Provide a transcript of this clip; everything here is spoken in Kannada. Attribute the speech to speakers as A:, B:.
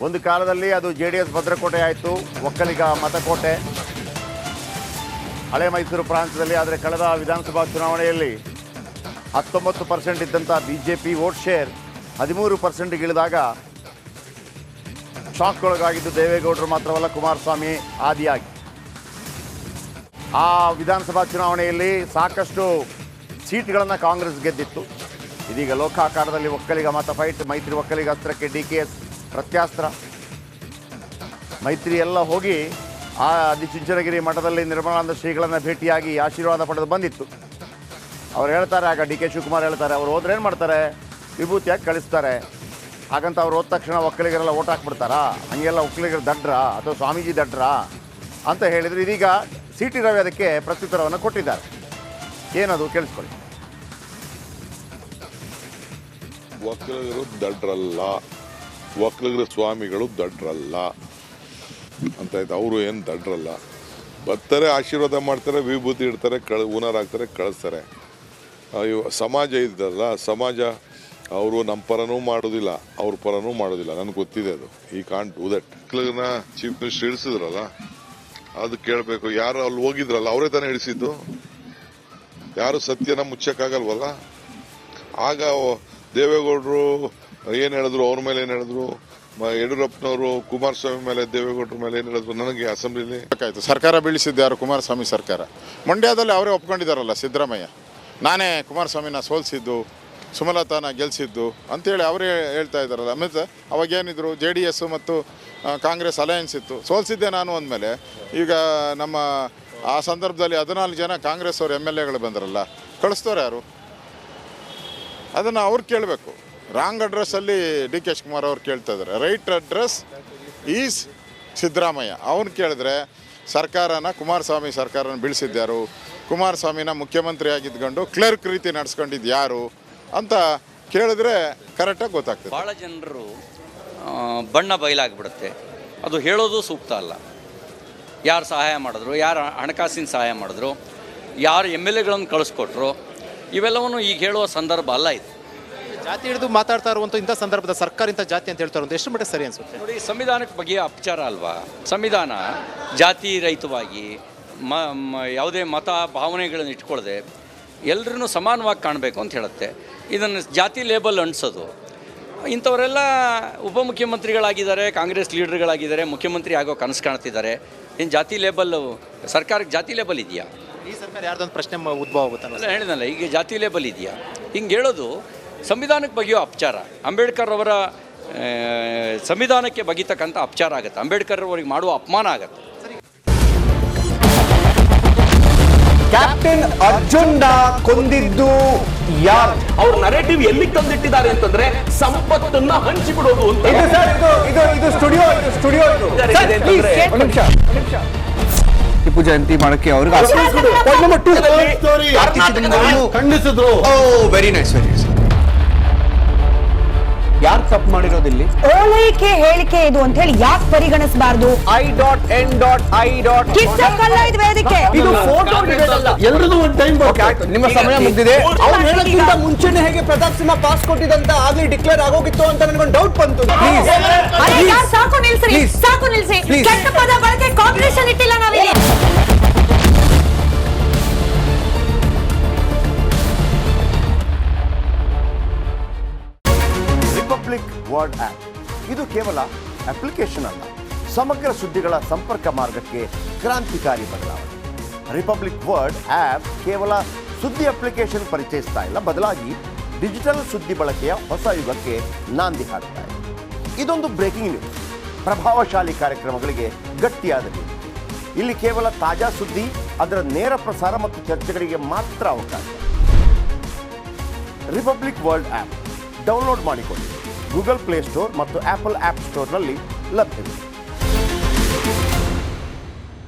A: ಒಂದು ಕಾಲದಲ್ಲಿ ಅದು JDS ಭದ್ರಕೋಟೆ ಆಯಿತು, ಒಕ್ಕಲಿಗ ಮತಕೋಟೆ ಹಳೆ ಮೈಸೂರು ಪ್ರಾಂತ್ಯದಲ್ಲಿ. ಆದರೆ ಕಳೆದ ವಿಧಾನಸಭಾ ಚುನಾವಣೆಯಲ್ಲಿ 19% ಇದ್ದಂಥ BJP ವೋಟ್ ಶೇರ್ 13%ಗೆ ಇಳಿದಾಗ ಶಾಕ್ಗೊಳಗಾಗಿದ್ದು ದೇವೇಗೌಡರು ಮಾತ್ರವಲ್ಲ, ಕುಮಾರಸ್ವಾಮಿ ಆದಿಯಾಗಿ. ಆ ವಿಧಾನಸಭಾ ಚುನಾವಣೆಯಲ್ಲಿ ಸಾಕಷ್ಟು ಸೀಟ್ಗಳನ್ನು ಕಾಂಗ್ರೆಸ್ ಗೆದ್ದಿತ್ತು. ಇದೀಗ ಲೋಕಾಕಾರದಲ್ಲಿ ಒಕ್ಕಲಿಗ ಮತ ಫೈಟ್, ಮೈತ್ರಿ ಒಕ್ಕಲಿಗ ಅಸ್ತ್ರಕ್ಕೆ DKS ಪ್ರತ್ಯಾಸ್ತ್ರ. ಮೈತ್ರಿ ಎಲ್ಲ ಹೋಗಿ ಆ ಆದಿಚುಂಚನಗಿರಿ ಮಠದಲ್ಲಿ ನಿರ್ಮಲಾನಂದ ಶ್ರೀಗಳನ್ನು ಭೇಟಿಯಾಗಿ ಆಶೀರ್ವಾದ ಪಡೆದು ಬಂದಿತ್ತು. ಅವ್ರು ಹೇಳ್ತಾರೆ, ಆಗ DK ಶಿವಕುಮಾರ್ ಹೇಳ್ತಾರೆ, ಅವ್ರು ಹೋದ್ರೆ ಏನು ಮಾಡ್ತಾರೆ, ವಿಭೂತಿಯಾಗಿ ಕಳಿಸ್ತಾರೆ. ಹಾಗಂತ ಅವ್ರು ಹೋದ ತಕ್ಷಣ ಒಕ್ಕಲಿಗರೆಲ್ಲ ಓಟ್ ಹಾಕ್ಬಿಡ್ತಾರಾ? ಹಂಗೆಲ್ಲ ಒಕ್ಕಲಿಗರು ದಡ್ರಾ ಅಥವಾ ಸ್ವಾಮೀಜಿ ದಡ್ರಾ ಅಂತ ಹೇಳಿದ್ರು. ಇದೀಗ CT ರವಿ ಅದಕ್ಕೆ ಪ್ರತ್ಯುತ್ತರವನ್ನು ಕೊಟ್ಟಿದ್ದಾರೆ. ಏನದು ಕೇಳಿಸ್ಕೊಳ್ಳಿ.
B: ಒಕ್ಕಲಿಗರು ದಡ್ರಲ್ಲ, ಒಕ್ಕಲಿಗರ ಸ್ವಾಮಿಗಳು ದಡ್ರಲ್ಲ ಅಂತ ಆಯ್ತು. ಅವರು ಏನು ದಡ್ರಲ್ಲ, ಬರ್ತಾರೆ, ಆಶೀರ್ವಾದ ಮಾಡ್ತಾರೆ, ವಿಭೂತಿ ಇಡ್ತಾರೆ, ಹೂನಾರ ಹಾಕ್ತಾರೆ, ಕಳಿಸ್ತಾರೆ. ಸಮಾಜ ಇದ್ದಲ್ಲ, ಸಮಾಜ ಅವರು ನಮ್ಮ ಪರನೂ ಮಾಡೋದಿಲ್ಲ, ಅವ್ರ ಪರನೂ ಮಾಡೋದಿಲ್ಲ. ನನಗೆ ಗೊತ್ತಿದೆ ಅದು. ಈ ಕಾಂಟ್ ಡೂ ದಟ್. ಒಕ್ಕಲಿಗರನ್ನ ಚೀಫ್ ಮಿನಿಸ್ಟರ್ ಇಳಿಸಿದ್ರಲ್ಲ, ಅದು ಕೇಳಬೇಕು. ಯಾರು ಅಲ್ಲಿ ಹೋಗಿದ್ರಲ್ಲ, ಅವರೇ ತಾನೇ ಇಳಿಸಿದ್ದು. ಯಾರು ಸತ್ಯನ ಮುಚ್ಚಕ್ಕಾಗಲ್ವಲ್ಲ. ಆಗ ದೇವೇಗೌಡರು ಏನು ಹೇಳಿದ್ರು, ಅವ್ರ ಮೇಲೆ ಏನು ಹೇಳಿದ್ರು, ಯಡಿಯೂರಪ್ಪನವರು ಕುಮಾರಸ್ವಾಮಿ ಮೇಲೆ, ದೇವೇಗೌಡರ ಮೇಲೆ ಏನು ಹೇಳಿದ್ರು, ನನಗೆ ಅಸೆಂಬ್ಲಿಲಿ
C: ಆಯ್ತು. ಸರ್ಕಾರ ಬೀಳಿಸಿದ್ದು ಯಾರು? ಕುಮಾರಸ್ವಾಮಿ ಸರ್ಕಾರ. ಮಂಡ್ಯದಲ್ಲಿ ಅವರೇ ಒಪ್ಕೊಂಡಿದ್ದಾರಲ್ಲ, ಸಿದ್ದರಾಮಯ್ಯ ನಾನೇ ಕುಮಾರಸ್ವಾಮಿನ ಸೋಲಿಸಿದ್ದು, ಸುಮಲತಾನ ಗೆಲ್ಲಿಸಿದ್ದು ಅಂತೇಳಿ ಅವರೇ ಹೇಳ್ತಾ ಇದ್ದಾರಲ್ಲ. ಮತ್ತು ಅವಾಗೇನಿದ್ರು JDS ಮತ್ತು ಕಾಂಗ್ರೆಸ್ ಅಲಯನ್ಸ್ ಇತ್ತು, ಸೋಲಿಸಿದ್ದೆ ನಾನು ಅಂದಮೇಲೆ ಈಗ ನಮ್ಮ ಆ ಸಂದರ್ಭದಲ್ಲಿ 14 ಜನ ಕಾಂಗ್ರೆಸ್ ಅವರು MLAಗಳು ಬಂದರಲ್ಲ, ಕಳಿಸ್ತವ್ರು ಯಾರು? ಅದನ್ನು ಅವ್ರು ಕೇಳಬೇಕು. ರಾಂಗ್ ಅಡ್ರೆಸ್ಸಲ್ಲಿ DK ಶಿವಕುಮಾರ್ ಅವ್ರು ಕೇಳ್ತಾ ಇದ್ದಾರೆ. Right address is Siddaramaiah. ಅವ್ನು ಕೇಳಿದ್ರೆ ಸರ್ಕಾರನ, ಕುಮಾರಸ್ವಾಮಿ ಸರ್ಕಾರನ ಬೀಳಿಸಿದ್ಯಾರು, ಕುಮಾರಸ್ವಾಮಿನ ಮುಖ್ಯಮಂತ್ರಿ ಆಗಿದ್ಕೊಂಡು ಕ್ಲರ್ಕ್ ರೀತಿ ನಡೆಸ್ಕೊಂಡಿದ್ದು ಯಾರು ಅಂತ ಕೇಳಿದ್ರೆ ಕರೆಕ್ಟಾಗಿ ಗೊತ್ತಾಗ್ತದೆ.
D: ಭಾಳ ಜನರು ಬಣ್ಣ ಬಯಲಾಗ್ಬಿಡುತ್ತೆ. ಅದು ಹೇಳೋದು ಸೂಕ್ತ ಅಲ್ಲ. ಯಾರು ಸಹಾಯ ಮಾಡಿದ್ರು, ಯಾರು ಹಣಕಾಸಿನ ಸಹಾಯ ಮಾಡಿದ್ರು, ಯಾರು MLAಗಳನ್ನು ಕಳಿಸ್ಕೊಟ್ರು, ಇವೆಲ್ಲವನ್ನು ಈಗ ಹೇಳುವ ಸಂದರ್ಭ ಅಲ್ಲ ಇದು.
E: ಜಾತಿ ಹಿಡಿದು ಮಾತಾಡ್ತಾ ಇರುವಂಥ ಇಂಥ ಸಂದರ್ಭದ ಸರ್ಕಾರ ಇಂಥ ಜಾತಿ ಅಂತ ಹೇಳ್ತಾ ಇರೋದು ಎಷ್ಟು ಮಟ್ಟಿಗೆ ಸರಿ ಅನ್ಸುತ್ತೆ?
D: ನೋಡಿ, ಸಂವಿಧಾನಕ್ಕೆ ಬಗ್ಗೆ ಅಪಚಾರ ಅಲ್ವಾ? ಸಂವಿಧಾನ ಜಾತಿ ರಹಿತವಾಗಿ ಯಾವುದೇ ಮತ ಭಾವನೆಗಳನ್ನು ಇಟ್ಕೊಳ್ಳದೆ ಎಲ್ಲರನ್ನೂ ಸಮಾನವಾಗಿ ಕಾಣಬೇಕು ಅಂತ ಹೇಳುತ್ತೆ. ಇದನ್ನು ಜಾತಿ ಲೇಬಲ್ ಅಂಟಿಸೋದು. ಇಂಥವರೆಲ್ಲ ಉಪಮುಖ್ಯಮಂತ್ರಿಗಳಾಗಿದ್ದಾರೆ, ಕಾಂಗ್ರೆಸ್ ಲೀಡರ್ಗಳಾಗಿದ್ದಾರೆ, ಮುಖ್ಯಮಂತ್ರಿ ಆಗೋ ಕನಸು ಕಾಣ್ತಿದ್ದಾರೆ. ಏನು ಜಾತಿ ಲೇಬಲ್, ಸರ್ಕಾರಕ್ಕೆ ಜಾತಿ ಲೇಬಲ್ ಇದೆಯಾ?
E: ಈ ಸರ್ಕಾರ ಯಾರ್ದೊಂದು ಪ್ರಶ್ನೆ ಉದ್ಭವ ಆಗುತ್ತಲ್ಲ,
D: ಹೇಳಿದ್ನಲ್ಲ, ಈಗ ಜಾತಿ ಲೇಬಲ್ ಇದೆಯಾ? ಹಿಂಗೆ ಹೇಳೋದು ಸಂವಿಧಾನಕ್ಕೆ ಬಗೆಯೋ ಅಪಚಾರ. ಅಂಬೇಡ್ಕರ್ ಅವರ ಸಂವಿಧಾನಕ್ಕೆ ಬಗೀತಕ್ಕಂಥ ಅಪಚಾರ ಆಗುತ್ತೆ. ಅಂಬೇಡ್ಕರ್ ಅವರಿಗೆ ಮಾಡುವ ಅಪಮಾನ ಆಗುತ್ತೆ.
F: ಕ್ಯಾಪ್ಟನ್ ಅರ್ಜುನ್ ಕೊಂದಿದ್ದು ಯಾರು?
G: ಅವ್ರ ನರೇಟಿವ್ ಎಲ್ಲಿಗೆ ತಂದಿಟ್ಟಿದ್ದಾರೆ ಅಂತಂದ್ರೆ ಸಂಪತ್ತನ್ನ ಹಂಚಿಬಿಡೋದು ಅಂತ.
F: ಇದು ಸ್ಟುಡಿಯೋ ಟಿಪ್ಪು ಜಯಂತಿ ಮಾಡಕ್ಕೆ ಅವ್ರಿಗೆ ಖಂಡಿಸಿದ್ರು. Very nice, very nice. ಯಾರು ತಪ್ಪು ಮಾಡಿರೋದಿಲ್ಲಿ?
H: ಓಲೈಕೆ ಹೇಳಿಕೆ ಇದು ಅಂತ ಹೇಳಿ ಯಾಕೆ ಪರಿಗಣಿಸಬಾರದು?
F: I.N.I.
H: ಕಿಚ್ಚಕ್ಕಲ್ಲ ಇದು ವೇದಿಕೆ.
F: ಇದು ಫೋಟೋ ಎಲ್ಲರಿಗೂ ಒಂದು ಟೈಮ್. ನಿಮ್ಮ ಸಮಯ ಮುಗಿದಿದೆ. ಅವ್ರು ಹೇಳೋಕ್ಕಿಂತ ಮುಂಚೆನೆ ಹೇಗೆ ಪ್ರತಾಪ್ ಸಿಂಹ ಪಾಸ್ ಕೊಟ್ಟಿದಂತ ಆಗ್ಲಿ ಡಿಕ್ಲೇರ್ ಆಗೋಗಿತ್ತು ಅಂತ ನನಗೊಂದು ಡೌಟ್ ಬಂತು.
H: ಸಾಕು ನಿಲ್ಸಿ, ಸಾಕು ನಿಲ್ಸಿ. ಕೆಟ್ಟ ಪದ ಬಳಕೆ ಕಾಂಪಿಟೇಷನ್ ಇಟ್ಟಿಲ್ಲ ನಾವಿಲ್ಲಿ.
A: ರಿಪಬ್ಲಿಕ್ ವರ್ಡ್ ಆ್ಯಪ್ ಇದು ಕೇವಲ ಅಪ್ಲಿಕೇಶನ್ ಅಲ್ಲ, ಸಮಗ್ರ ಸುದ್ದಿಗಳ ಸಂಪರ್ಕ ಮಾರ್ಗಕ್ಕೆ ಕ್ರಾಂತಿಕಾರಿ ಬದಲಾವಣೆ. ರಿಪಬ್ಲಿಕ್ ವರ್ಡ್ ಆ್ಯಪ್ ಕೇವಲ ಸುದ್ದಿ ಅಪ್ಲಿಕೇಶನ್ ಪರಿಚಯಿಸ್ತಾ ಇಲ್ಲ, ಬದಲಾಗಿ ಡಿಜಿಟಲ್ ಸುದ್ದಿ ಬಳಕೆಯ ಹೊಸ ಯುಗಕ್ಕೆ ನಾಂದಿ ಹಾಡ್ತಾ ಇದೆ. ಇದೊಂದು ಬ್ರೇಕಿಂಗ್ ನ್ಯೂಸ್, ಪ್ರಭಾವಶಾಲಿ ಕಾರ್ಯಕ್ರಮಗಳಿಗೆ ಗಟ್ಟಿಯಾದ ನ್ಯೂಸ್. ಇಲ್ಲಿ ಕೇವಲ ತಾಜಾ ಸುದ್ದಿ, ಅದರ ನೇರ ಪ್ರಸಾರ ಮತ್ತು ಚರ್ಚೆಗಳಿಗೆ ಮಾತ್ರ ಅವಕಾಶ. ರಿಪಬ್ಲಿಕ್ ವರ್ಲ್ಡ್ ಆ್ಯಪ್ ಡೌನ್ಲೋಡ್ ಮಾಡಿಕೊಳ್ಳಿ. ಗೂಗಲ್ ಪ್ಲೇಸ್ಟೋರ್ ಮತ್ತು ಆಪಲ್ ಆ್ಯಪ್ ಸ್ಟೋರ್ನಲ್ಲಿ ಲಭ್ಯವಿದೆ.